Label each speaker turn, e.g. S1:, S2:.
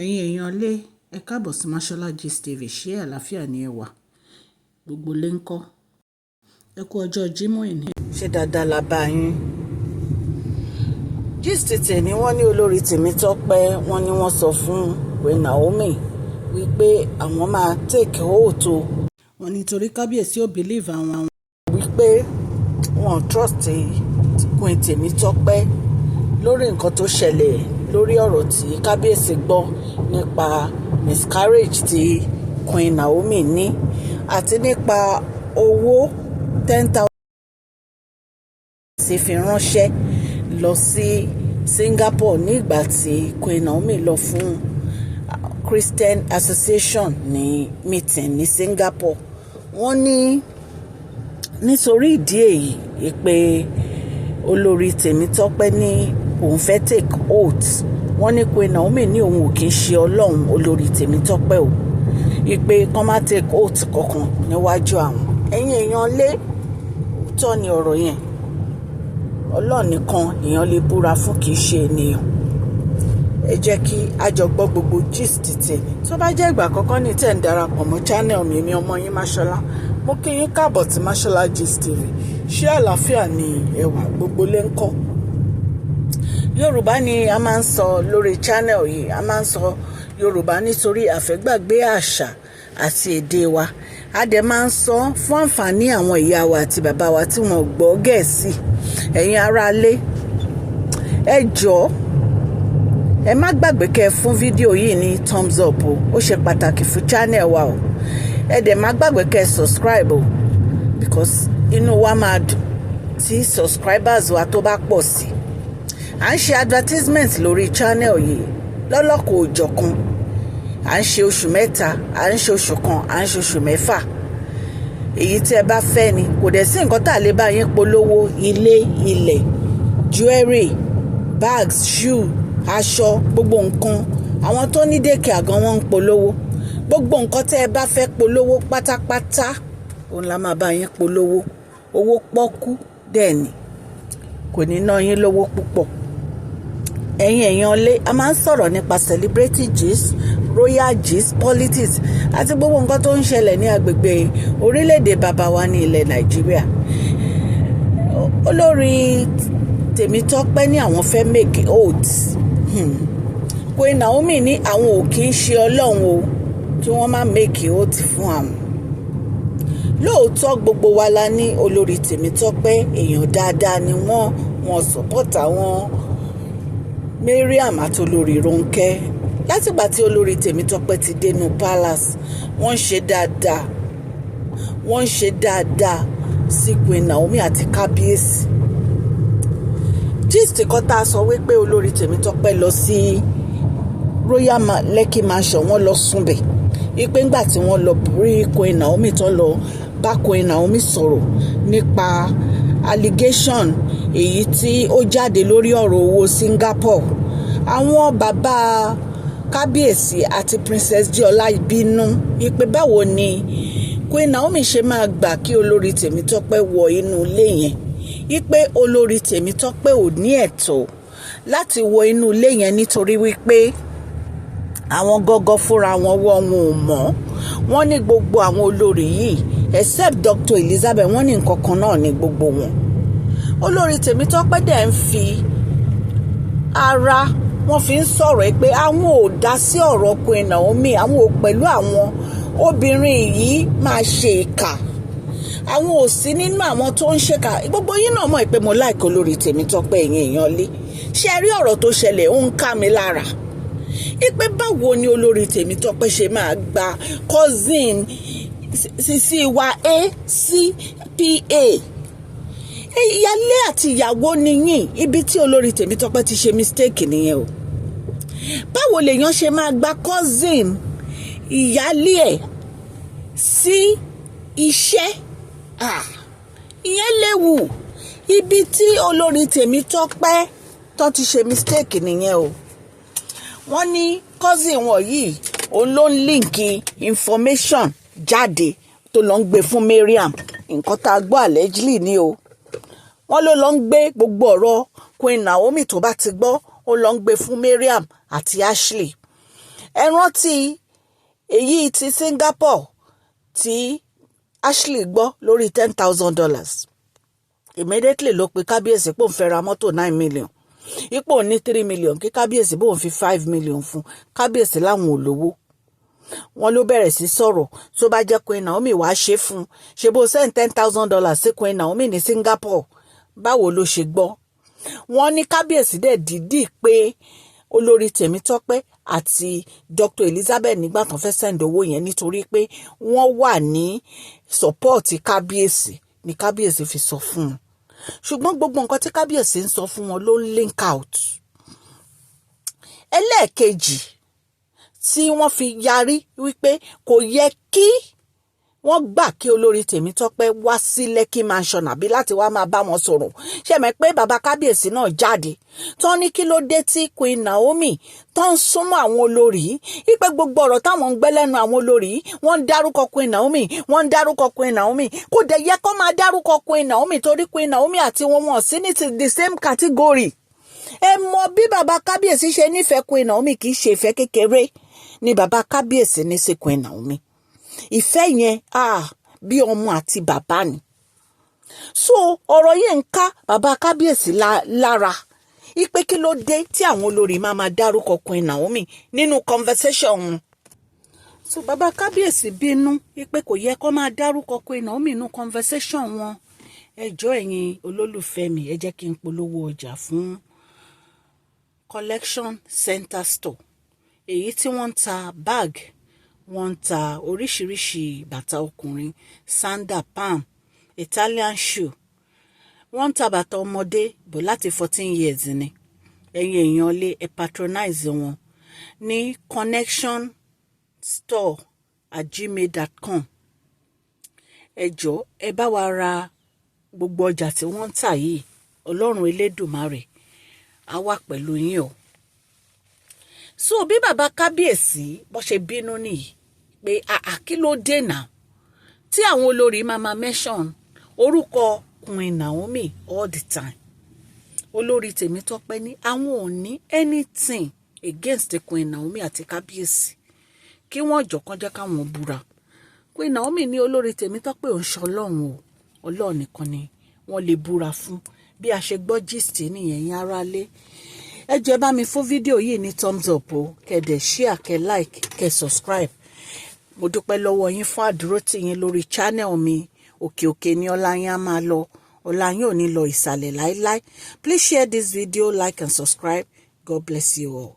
S1: ẹ̀yin èèyàn lé ẹ káàbọ̀ sí Mashola Gist TV. Ṣé àlàáfíà ni ẹ wà? Gbogbo lé ń kọ́. Ẹ kú ọjọ́ Jímọ̀ ìní. Ṣé dáadáa la bá yín? Gist tẹ̀ ni wọ́n ní Olori Temitope wọ́n ní wọ́n sọ fún Naomi wípé àwọn máa take hold o. Wọ́n ní torí Kábíyèsí ò believe àwọn wípé wọ́n trust Queen Temitope lórí nǹkan tó ṣẹlẹ̀ lórí ọ̀rọ̀ tí Kábíyèsí gbọ́ nípa miscarriage tí Queen Naomi ní àti nípa owó 10,000 sì fi ránṣẹ́ lọ sí Singapore nígbà tí Queen Naomi lọ fún Christian Association ní meeting ní Singapore. Wọ́n ní nítorí ìdí èyí pé Olori Temitope ní òun fẹ́ take oath. Wọ́n ní Queen Naomi ní òun ò kì í ṣe ọlọ́run Olori Temitope o, ìpè kan má take oath kankan níwájú àwọn. Ẹ̀yin èèyàn lé òótọ́ ni ọ̀rọ̀ yẹn. Ọlọ́run nìkan èèyàn lè búra fún, kì í ṣe ènìyàn. Ẹ jẹ́ kí a jọ gbọ́ gbogbo gist tèmi. Tó bá jẹ́ ìgbà àkọ́kọ́ ní tẹ̀ ń darapọ̀ mọ́ channel mi ọmọ yín Mashola, mo kí yín káàbọ̀ tí Mashola Gist TV. Ṣé àlàáfíà ni ẹ wà? Gbogbo lé ń kọ́. Yorùbá ni a máa ń sọ lórí channel yìí. A máa ń sọ Yorùbá nítorí àfẹ́gbàgbé àṣà àti èdè wa. A dẹ̀ máa ń sọ fún àǹfààní àwọn ìyá wa àti bàbá wa tí wọ́n gbọ́ Gẹ̀ẹ́sì. Ẹ̀yin aráalé, ẹ jọ̀ọ́ ẹ má gbàgbé kẹ́ fún fídíò yìí ní thumbs up o. Ó ṣe pàtàkì fún channel wa o. Ẹ dẹ̀ má gbàgbé kẹ́ subscribe o, because inú wa máa dùn tí subscribers wa tó bá pọ̀ sí. À ń ṣe advertisement lórí channel yìí lọ́lọ́kọ̀ òjọ̀kan. À ń ṣe oṣù mẹ́ta, à ń ṣe oṣù kan, à ń ṣe oṣù mẹ́fà. Èyí tí ẹ bá fẹ́ ni, kò dẹ̀ sí nǹkan tá a lè bá yín polówó: ilé, ilẹ̀, jewelry, bags, shoe, aṣọ, gbogbo nǹkan. Àwọn tó ní daycare gan wọ́n ń polówó. Gbogbo nǹkan tẹ́ ẹ bá fẹ́ polówó pátápátá òun la máa bá yín polówó. Owó pọ́kú dẹ̀ ni, kò ní ná yín lówó púpọ̀. Ẹ̀yin èèyàn lé, a máa ń sọ̀rọ̀ nípa celebrity gist, royal gist, politics àti gbogbo nǹkan tó ń ṣẹlẹ̀ ní agbègbè orílẹ̀-èdè bàbá wa ní ilẹ̀ Nàìjíríà. Olori Temitope ní àwọn fẹ́ make oath. Queen Naomi ní àwọn ò kì í ṣe ọlọ́run o, kí wọ́n má make oath fún àwọn. Lóòótọ́ gbogbo wa la ní Olori Temitope èèyàn dáadáa ni wọ́n support àwọn Mariam àti Olori Ronke. Látìgbà tí Olori Temitope ti dénú palace, wọ́n ń ṣe dáadáa sí Queen Naomi àti Kabiiyesi. Gist kan tá a sọ wípé Olori Temitope lọ sí Royal Lekki Mansion, wọ́n lọ súnbẹ̀. Wípé ńgbà tí wọ́n lọ rí Queen Naomi tó lọ bá Queen Naomi sọ̀rọ̀ nípa allegation èyí tí ó jáde lórí ọ̀rọ̀ owó Singapore. Àwọn bàbá Kábíyèsí àti Princess Diola bínú wípé báwo ni Queen Naomi ṣe máa gbà kí Olori Temitope wọ inú ilé yẹn. Wípé Olori Temitope ò ní ẹ̀tọ́ láti wọ inú ilé yẹn nítorí wípé àwọn gọ́gọ́ fúnra wọn ò mọ̀. Wọ́n ní gbogbo àwọn olórí yìí except Dr. Elizabeth, wọ́n ní nǹkan kan náà ní gbogbo wọn. Olori Temitope dẹ̀ ń fi ara wọ́n fi ń sọ̀rọ̀ pé àwọn ò dá sí ọ̀rọ̀ Queen Naomi, àwọn ò pẹ̀lú àwọn obìnrin yìí máa ṣe ìkà. Àwọn ò sí nínú àwọn tó ń ṣèkà. Gbogbo yín náà mọ̀ pé mo like Olori Temitope, ẹ̀yin èèyàn lé. Ṣé ẹ rí ọ̀rọ̀ tó ṣẹlẹ̀ ó ń ká mi lára. Ipe báwo ni Olori Temitope ṣe máa gba cousin sisi wa ACPA. Ìyálé àti ìyàwó nìyín. Ibi tí Olori Temitope ti ṣe mistake nìyẹn o. Báwo lèèyàn ṣe máa gba cousin ìyálé ẹ̀ sí iṣẹ́? Ìyẹn léwu. Ibi tí Olori Temitope tó ti ṣe mistake nìyẹn o. Wọ́n ní cousin wọn yìí òun ló ń líǹkì information jáde tó lọ ń gbé fún Mariam. Nǹkan tá a gbọ́ allegedly ni o. Wọ́n ló lọ ń gbé gbogbo ọ̀rọ̀ Queen Naomi tó bá ti gbọ́, ó lọ ń gbé fún Mariam àti Ashley. ẹ rántí èyí ti Singapore tí Ashley gbọ́ lórí $10,000 immediately ló pe kábíyèsí pò ń fẹ́ ra mọ́tò 9 million ipò ní 3 million kí kábíyèsí bóun fi 5 million fún kábíyèsí láwọn olówó wọn ló bẹ̀rẹ̀ sí sọ̀rọ̀ tó bá jẹ́ Queen Naomi wàá ṣe fún ṣe bó send $10,000 sí Queen Naomi ní Singapore báwo ló ṣe gbọ́ wọn ní kábíyèsí dẹ̀ dídì pé Olórí Temitope àti Dr. Elizabeth nígbà tán fẹ́ send owó yẹn nítorí pé wọ́n wà ní support kábíyèsí ni kábíyèsí fi sọ fún un ṣùgbọ́n gbogbo nǹkan tí kábíyèsí ń sọ fún wọn ló link out. Ẹlẹ́ẹ̀kejì tí wọ́n fi yarí wípé kò yẹ kí wọ́n gbà kí Olórí Temitope wá sí Lekki mansion àbí láti wá máa bá wọn sọ̀rọ̀ ṣe mọ̀ pé bàbá kábíyèsí náà jáde tán ní kí ló dé tí Queen Naomi tán ń súnmọ́ àwọn olórí wípé gbogbo ọ̀rọ̀ táwọn ń gbẹ́ lẹ́nu àwọn olórí wọ́n ń dárúkọ Queen Naomi wọ́n ń dárúkọ Queen Naomi kò dẹ̀ yẹ kó máa dárúkọ Queen Naomi torí Queen Naomi àti wọn wọ́n sí ní the same category. Ẹ mọ̀ bí bàbá kábíyèsí ṣe nífẹ̀ẹ́ Queen Naomi kì í ṣe ìfẹ́ kékeré ni bàbá kábíyèsí ní sí Queen Naomi ìfẹ́ yẹn bí ọmọ àti bàbá ni. So ọ̀rọ̀ yẹn ń ká bàbá kábíyèsí lára ipe kí ló dé tí àwọn olórí máa dárúkọ Queen Naomi nínú conversation wọn. So bàbá kábíyèsí bínú ipe kò yẹ kó máa dárúkọ Queen Naomi nínú conversation wọn. Ẹ jọ̀ọ́ ẹ̀yin olólùfẹ́ mi ẹ jẹ́ kí n polówó ọjà fún collection center store èyí tí wọ́n ń ta bag wọ́n ń ta oríṣiríṣi bàtà ọkùnrin sandal palm Italian shoe wọ́n ń ta bàtà ọmọdé bò láti 14 years ni ẹ̀yin èèyàn lè patronize wọn ní connectionstore@gmail.com. ẹ jọ̀ọ́ ẹ bá wa ra gbogbo ọjà tí wọ́n ń tà yìí Ọlọ́run Elédùmarè á wà pẹ̀lú yín o. So bí bàbá kábíyèsí bó ṣe bínú nìyí pé kí ló dé náà tí àwọn olórí máa mention orúkọ Queen Naomi all the time. Olórí Temitope ní àwọn ò ní anything against the Queen Naomi àti kábíyèsí kí wọ́n jọ̀kan jẹ́ káwọn búra. Queen Naomi ní Olórí Temitope ò ń ṣe Ọlọ́run o Ọlọ́run nìkan ni wọ́n lè búra fún bí a ṣe gbọ́ gist nìyẹn yín aráalé. Ẹ jẹ́ bá mi fún fídíò yìí ní thumbs up o kẹ́ dẹ̀ share kẹ́ like kẹ́ subscribe. Mo dúpẹ́ lọ́wọ́ yín fún àdúrótì yín lórí channel mi òkè òkè ní ọlá yín á máa lọ ọlá yín ò ní lọ ìsàlẹ̀ láíláí. Please share this video, like and subscribe. God bless you all.